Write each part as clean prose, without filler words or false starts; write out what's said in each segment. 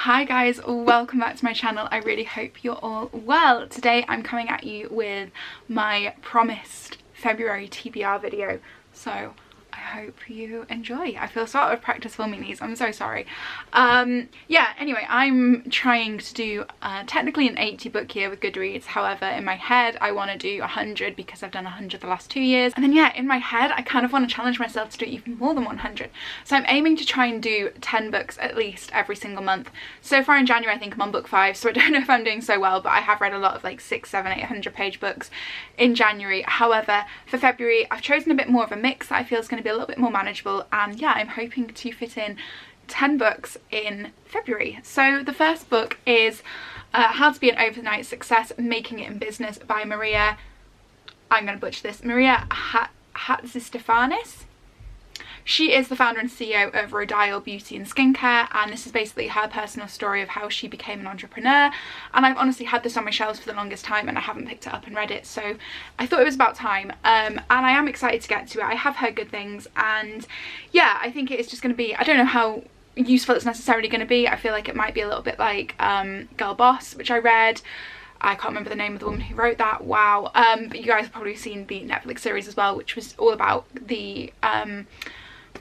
Hi guys, welcome back to my channel. I really hope you're all well. Today I'm coming at you with my promised February TBR video, so I hope you enjoy. I feel so out of practice filming these, I'm so sorry. Yeah, anyway, I'm trying to do technically an 80 book year with Goodreads. However, in my head I want to do 100 because I've done 100 the last 2 years. And then yeah, in my head I kind of want to challenge myself to do even more than 100. So I'm aiming to try and do 10 books at least every single month. So far in January I think I'm on book 5, so I don't know if I'm doing so well, but I have read a lot of like 600, 700, 800 page books in January. However, for February I've chosen a bit more of a mix that I feel is going to be a little bit more manageable, and yeah, I'm hoping to fit in 10 books in February. So the first book is How to Be an Overnight Success, Making It in Business by Maria, I'm going to butcher this, Maria Hatzistefanis. She is the founder and CEO of Rodial Beauty and Skincare, and this is basically her personal story of how she became an entrepreneur. And I've honestly had this on my shelves for the longest time and I haven't picked it up and read it, so I thought it was about time. And I am excited to get to it. I have heard good things, and yeah, I think it is just going to be, I don't know how useful it's necessarily going to be. I feel like it might be a little bit like Girl Boss, which I read. I can't remember the name of the woman who wrote that, wow. But you guys have probably seen the Netflix series as well, which was all about the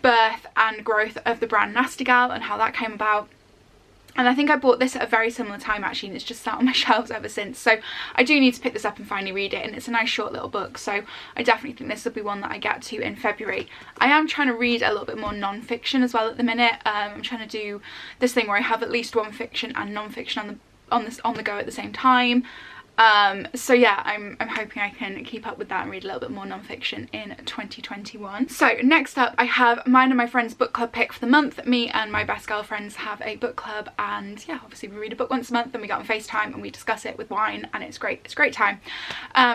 birth and growth of the brand Nasty Gal and how that came about. And I think I bought this at a very similar time actually, and it's just sat on my shelves ever since. So I do need to pick this up and finally read it, and it's a nice short little book, so I definitely think this will be one that I get to in February. I am trying to read a little bit more non-fiction as well at the minute. I'm trying to do this thing where I have at least one fiction and non-fiction on the go at the same time. So yeah, I'm hoping I can keep up with that and read a little bit more non-fiction in 2021. So next up I have mine and my friend's book club pick for the month. Me and my best girlfriends have a book club, and yeah, obviously we read a book once a month and we get on FaceTime and we discuss it with wine, and it's great. It's a great time.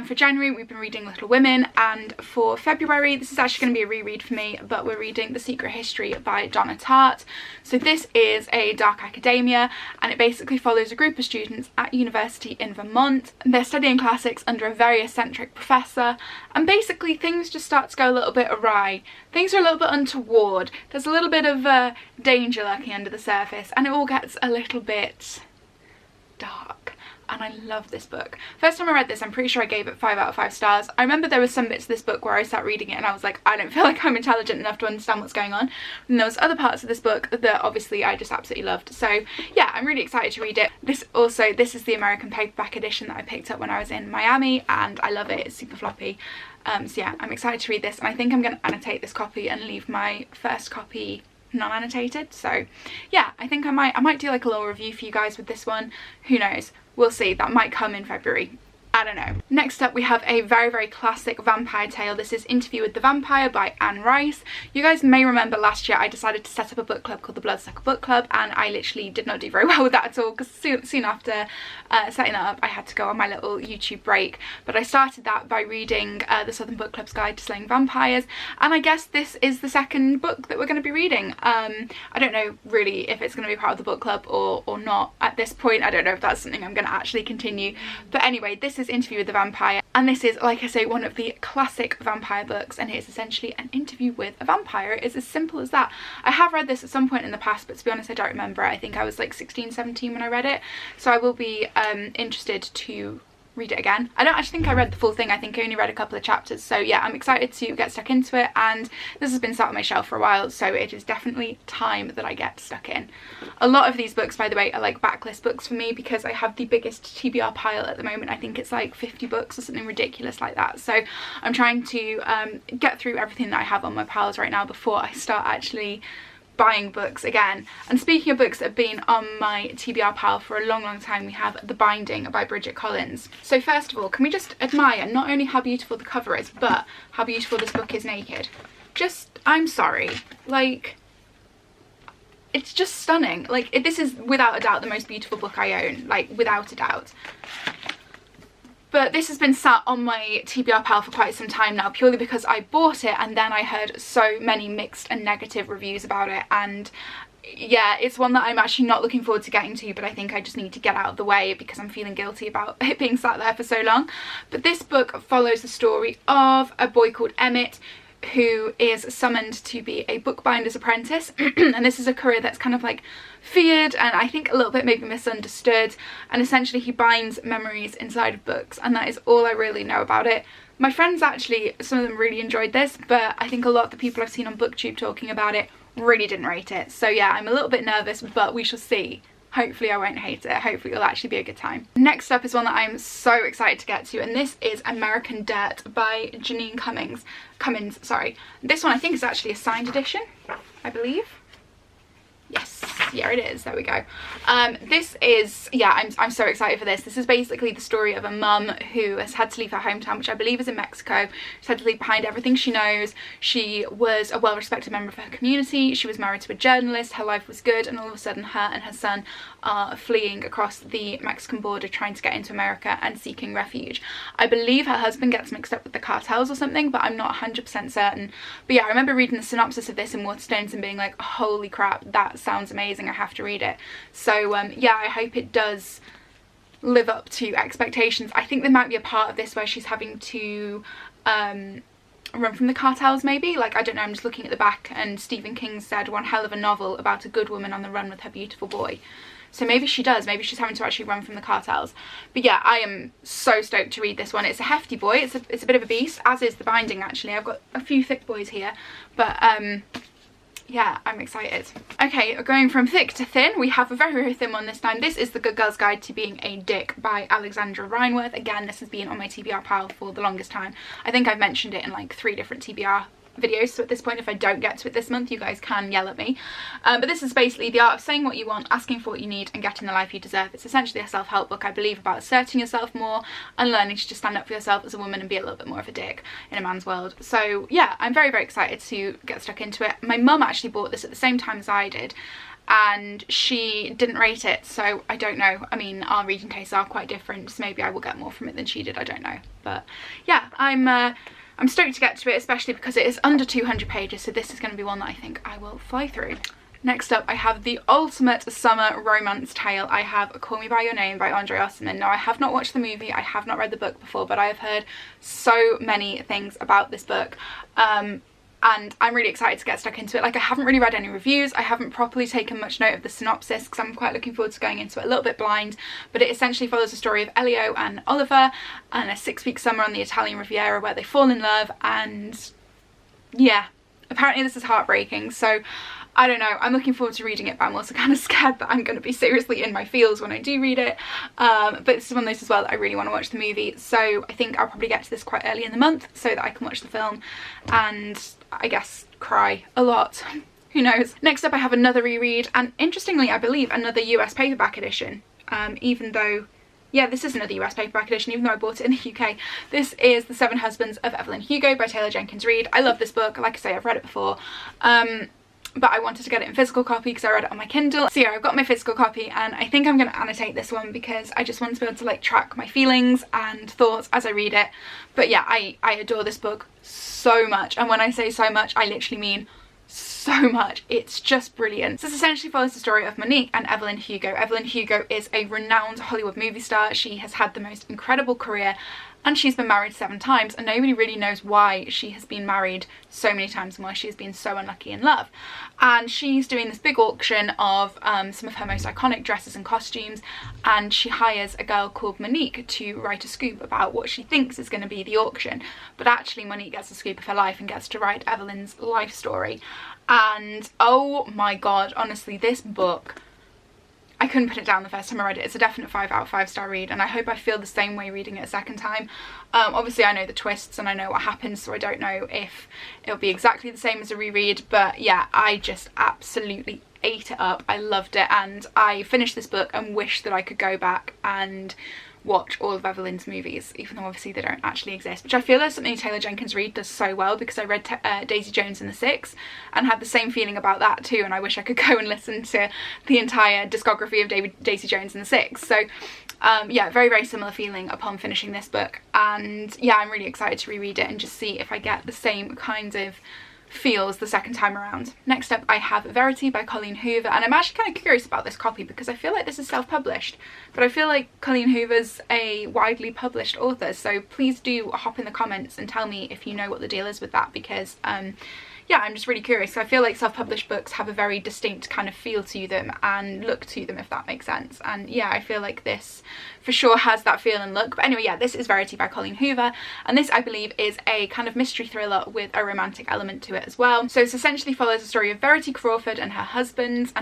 For January we've been reading Little Women, and for February this is actually going to be a reread for me, but we're reading The Secret History by Donna Tartt. So this is a dark academia, and it basically follows a group of students at university in Vermont. They're studying classics under a very eccentric professor, and basically things just start to go a little bit awry. Things are a little bit untoward. There's a little bit of danger lurking under the surface, and it all gets a little bit dark. And I love this book. First time I read this, I'm pretty sure I gave it 5 out of 5 stars. I remember there were some bits of this book where I sat reading it and I was like, I don't feel like I'm intelligent enough to understand what's going on. And there was other parts of this book that obviously I just absolutely loved. So yeah, I'm really excited to read it. This is the American paperback edition that I picked up when I was in Miami, and I love it. It's super floppy. So yeah, I'm excited to read this, and I think I'm going to annotate this copy and leave my first copy non-annotated. So yeah, I think I might do like a little review for you guys with this one. Who knows? We'll see. That might come in February. I don't know. Next up we have a very, very classic vampire tale. This is Interview with the Vampire by Anne Rice. You guys may remember last year I decided to set up a book club called the Bloodsucker Book Club, and I literally did not do very well with that at all, because soon after setting that up I had to go on my little YouTube break. But I started that by reading the Southern Book Club's Guide to Slaying Vampires, and I guess this is the second book that we're going to be reading. I don't know really if it's going to be part of the book club or not at this point. I don't know if that's something I'm going to actually continue. But anyway, this is Interview with the Vampire, and this is, like I say, one of the classic vampire books, and it is essentially an interview with a vampire. It is as simple as that. I have read this at some point in the past, but to be honest I don't remember it. I think I was like 16, 17 when I read it, so I will be interested to read it again. I don't actually think I read the full thing. I think I only read a couple of chapters. So yeah, I'm excited to get stuck into it, and this has been sat on my shelf for a while, so it is definitely time that I get stuck in. A lot of these books, by the way, are like backlist books for me because I have the biggest TBR pile at the moment. I think it's like 50 books or something ridiculous like that. So I'm trying to get through everything that I have on my piles right now before I start actually buying books again. And speaking of books that have been on my TBR pile for a long, long time, we have The Binding by Bridget Collins. So first of all, can we just admire not only how beautiful the cover is, but how beautiful this book is naked? I'm sorry, like, it's just stunning. Like, this is without a doubt the most beautiful book I own, like without a doubt. But this has been sat on my TBR pile for quite some time now, purely because I bought it and then I heard so many mixed and negative reviews about it, and yeah, it's one that I'm actually not looking forward to getting to, but I think I just need to get out of the way because I'm feeling guilty about it being sat there for so long. But this book follows the story of a boy called Emmett who is summoned to be a bookbinder's apprentice and this is a career that's kind of like feared and I think a little bit maybe misunderstood, and essentially he binds memories inside of books, and that is all I really know about it. My friends actually, some of them really enjoyed this, but I think a lot of the people I've seen on BookTube talking about it really didn't rate it. So yeah, I'm a little bit nervous, but we shall see. Hopefully I won't hate it. Hopefully it'll actually be a good time. Next up is one that I'm so excited to get to, and this is American Dirt by Janine Cummins. This one I think is actually a signed edition, I believe. Yes, yeah, it is. There we go. This is, yeah, I'm so excited for this. This is basically the story of a mum who has had to leave her hometown, which I believe is in Mexico. She's had to leave behind everything she knows. She was a well-respected member of her community. She was married to a journalist. Her life was good, and all of a sudden her and her son are fleeing across the Mexican border, trying to get into America and seeking refuge. I believe her husband gets mixed up with the cartels or something, but I'm not 100% certain. But yeah, I remember reading the synopsis of this in Waterstones and being like, holy crap, that sounds amazing, I have to read it. So yeah, I hope it does live up to expectations. I think there might be a part of this where she's having to run from the cartels maybe, like I don't know, I'm just looking at the back and Stephen King said one hell of a novel about a good woman on the run with her beautiful boy. So maybe she does, maybe she's having to actually run from the cartels. But yeah, I am so stoked to read this one. It's a hefty boy, it's a bit of a beast, as is the binding actually. I've got a few thick boys here, but yeah, I'm excited. Okay, going from thick to thin, we have a very, very thin one this time. This is The Good Girl's Guide to Being a Dick by Alexandra Reinworth. Again, this has been on my TBR pile for the longest time. I think I've mentioned it in like 3 different TBR videos, so at this point if I don't get to it this month you guys can yell at me, but this is basically the art of saying what you want, asking for what you need, and getting the life you deserve. It's essentially a self-help book, I believe, about asserting yourself more and learning to just stand up for yourself as a woman and be a little bit more of a dick in a man's world. So yeah, I'm very, very excited to get stuck into it. My mum actually bought this at the same time as I did, and she didn't rate it, so I don't know. I mean, our reading tastes are quite different, so maybe I will get more from it than she did, I don't know. But yeah, I'm stoked to get to it, especially because it is under 200 pages, so this is going to be one that I think I will fly through. Next up, I have the ultimate summer romance tale. I have Call Me By Your Name by Andre Osman. Now, I have not watched the movie, I have not read the book before, but I have heard so many things about this book. And I'm really excited to get stuck into it. Like, I haven't really read any reviews, I haven't properly taken much note of the synopsis because I'm quite looking forward to going into it a little bit blind, but it essentially follows the story of Elio and Oliver and a 6-week summer on the Italian Riviera where they fall in love, and yeah, apparently this is heartbreaking, so I don't know, I'm looking forward to reading it, but I'm also kind of scared that I'm going to be seriously in my feels when I do read it. But this is one of those as well that I really want to watch the movie, so I think I'll probably get to this quite early in the month so that I can watch the film and I guess cry a lot. Who knows? Next up I have another reread, and interestingly I believe another US paperback edition, even though, yeah, this is another US paperback edition, even though I bought it in the UK. This is The 7 Husbands of Evelyn Hugo by Taylor Jenkins Reid. I love this book, like I say, I've read it before. But I wanted to get it in physical copy because I read it on my Kindle. So yeah, I've got my physical copy, and I think I'm going to annotate this one because I just want to be able to like track my feelings and thoughts as I read it. But yeah, I adore this book so much, and when I say so much, I literally mean so much. It's just brilliant. So this essentially follows the story of Monique and Evelyn Hugo. Evelyn Hugo is a renowned Hollywood movie star. She has had the most incredible career, and she's been married 7 times, and nobody really knows why she has been married so many times and why she has been so unlucky in love. And she's doing this big auction of some of her most iconic dresses and costumes, and she hires a girl called Monique to write a scoop about what she thinks is going to be the auction. But actually Monique gets a scoop of her life and gets to write Evelyn's life story. And oh my god, honestly, this book, I couldn't put it down the first time I read it. It's a definite 5 out of 5 star read, and I hope I feel the same way reading it a second time. Obviously I know the twists and I know what happens, so I don't know if it'll be exactly the same as a reread, but yeah, I just absolutely ate it up. I loved it, and I finished this book and wish that I could go back and watch all of Evelyn's movies, even though obviously they don't actually exist, which I feel is something Taylor Jenkins Reid does so well, because I read Daisy Jones and the Six and had the same feeling about that too, and I wish I could go and listen to the entire discography of Daisy Jones and the Six. So yeah, very, very similar feeling upon finishing this book, and yeah, I'm really excited to reread it and just see if I get the same kinds of feels the second time around. Next up I have Verity by Colleen Hoover, and I'm actually kind of curious about this copy because I feel like this is self-published, but I feel like Colleen Hoover's a widely published author, so please do hop in the comments and tell me if you know what the deal is with that, because yeah, I'm just really curious. I feel like self-published books have a very distinct kind of feel to them and look to them, if that makes sense. And yeah, I feel like this for sure has that feel and look. But anyway, yeah, this is Verity by Colleen Hoover, and this I believe is a kind of mystery thriller with a romantic element to it as well. So it essentially follows the story of Verity Crawford and her husband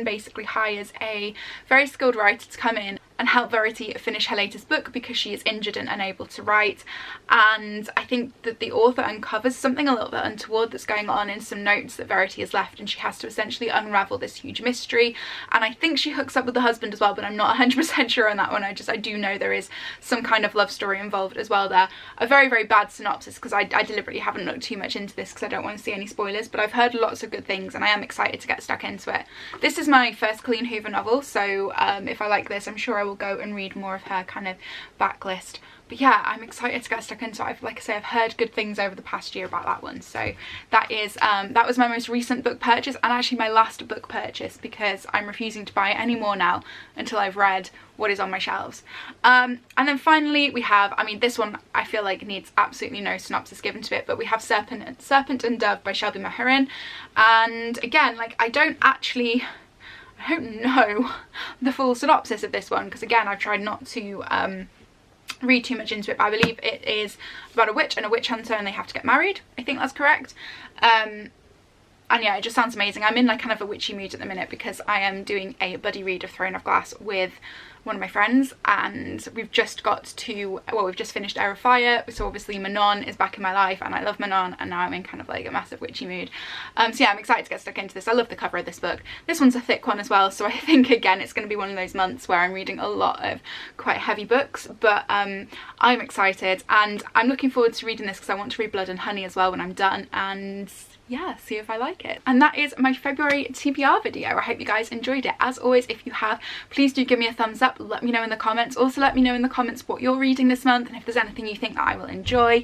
basically hires a very skilled writer to come in and help Verity finish her latest book because she is injured and unable to write. And I think that the author uncovers something a little bit untoward that's going on in some notes that Verity has left, and she has to essentially unravel this huge mystery. And I think she hooks up with the husband as well, but I'm not 100% sure on that one. I do know there is some kind of love story involved as well there. A very, very bad synopsis, because I deliberately haven't looked too much into this because I don't want to see any spoilers, but I've heard lots of good things and I am excited to get stuck into it. This is my first Colleen Hoover novel, so if I like this, I'm sure I will go and read more of her kind of backlist. But yeah, I'm excited to get stuck into it. Like I say, I've heard good things over the past year about that one. So that is that was my most recent book purchase, and actually my last book purchase, because I'm refusing to buy any more now until I've read what is on my shelves. And then finally we have, I mean, this one I feel like needs absolutely no synopsis given to it, but we have Serpent and Dove by Shelby Maharin. And again, like, I don't know the full synopsis of this one, because again, I've tried not to read too much into it, but I believe it is about a witch and a witch hunter, and they have to get married. I think that's correct. And yeah, it just sounds amazing. I'm in like kind of a witchy mood at the minute because I am doing a buddy read of Throne of Glass with one of my friends, and we've just finished Air of Fire, so obviously Manon is back in my life and I love Manon, and now I'm in kind of like a massive witchy mood. So yeah, I'm excited to get stuck into this. I love the cover of this book. This one's a thick one as well, so I think again it's going to be one of those months where I'm reading a lot of quite heavy books, but I'm excited, and I'm looking forward to reading this because I want to read Blood and Honey as well when I'm done, and yeah, see if I like it. And that is my February TBR video. I hope you guys enjoyed it. As always, if you have, please do give me a thumbs up. Let me know in the comments. Also let me know in the comments what you're reading this month and if there's anything you think that I will enjoy.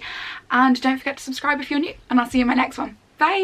And don't forget to subscribe if you're new, and I'll see you in my next one. Bye!